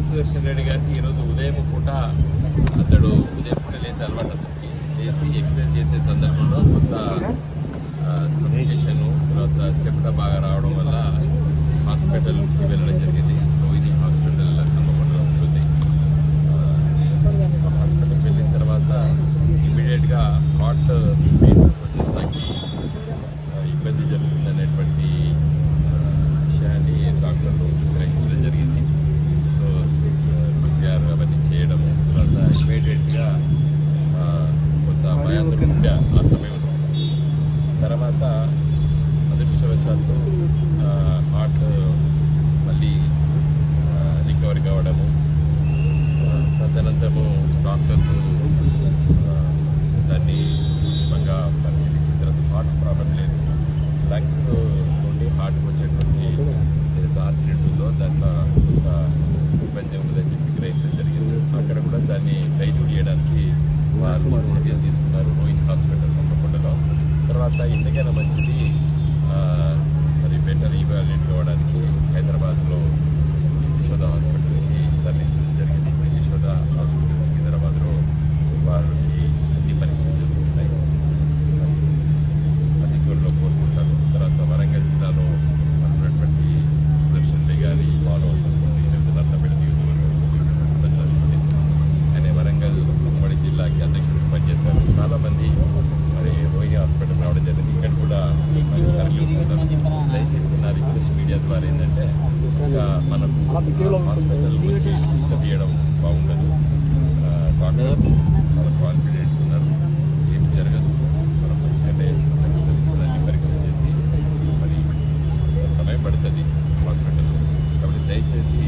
సుదర్శన్ రెడ్డి గారికి ఈరోజు ఉదయం పూట అతడు ఉదయం పూట లేసే అలవాటు అతనికి లేచి ఎక్సర్సైజ్ చేసే సందర్భంలో కొంత సఫికేషన్ తర్వాత చెమట బాగా రావడం వల్ల హాస్పిటల్కి వెళ్ళడం జరిగింది. రోహిణి హాస్పిటల్ హన్మకొండలో ఉంటుంది. హాస్పిటల్కి వెళ్ళిన తర్వాత ఇమీడియట్గా హార్ట్ బీట్ కొంచెం తగ్గి ఇబ్బంది జరుగుతుందనేటువంటి విషయాన్ని డాక్టర్లు గ్రహించడం జరిగింది. సో సిపిఆర్ అవన్నీ చేయడం తర్వాత ఇమీడియట్గా కొంత భయాందోళన ఉండే ఆ సమయంలో. తర్వాత అదృష్టవశాత్తు హార్ట్ మళ్ళీ రికవరీ కావడము, తదనంతరము డాక్టర్స్ దాన్ని సూక్ష్మంగా పరిశీలించిన తర్వాత హార్ట్ ప్రాబ్లం లేదు, లంగ్స్ నుండి హార్ట్కి వచ్చేటువంటి ఏదైతే ఆర్టరీ ఉందో దాంట్లో కొంత ఇబ్బంది ఉందని చెప్పి గ్రహించడం జరిగింది. అక్కడ కూడా దాన్ని డైల్యూట్ చేయడానికి వాళ్ళు చర్యలు తీసుకున్నారు రోహిణి హాస్పిటల్ హన్మకొండలో. తర్వాత ఎందుకైనా మంచిది మరి బెటర్ ఇవాల్యుయేట్ కావడానికి హైదరాబాద్లో యశోద హాస్పిటల్కి తరలించడం జరిగింది. యశోద హాస్పిటల్ సికింద్రాబాద్లో వారికి అన్ని పరీక్షలు జరుగుతున్నాయి. అతి త్వరలో కోరుకుంటాను. తర్వాత వరంగల్ జిల్లాలో ఉన్నటువంటి సుదర్శన్ రెడ్డి గారి ఫాలోవర్స్ అనుకోండి, లేకపోతే నర్సంపేట నియోజకవర్గం ఆయన వరంగల్ ఉమ్మడి జిల్లాకి అధ్యక్షుడికి పనిచేశారు. చాలామంది మరి రోహిణి హాస్పిటల్ రావడం జరిగింది. ఇక్కడ కూడా తరలి వస్తున్నారు. దయచేసి నా రిక్వెస్ట్ మీడియా ద్వారా ఏంటంటే మనకు హాస్పిటల్ గురించి డిస్టర్బ్ చేయడం బాగుండదు. డాక్టర్స్ చాలా కాన్ఫిడెంట్ ఉన్నారు, ఏమి జరగదు, మనం మంచిగానే అన్ని పరీక్షలు చేసి మరి సమయం పడుతుంది హాస్పిటల్లో. కాబట్టి దయచేసి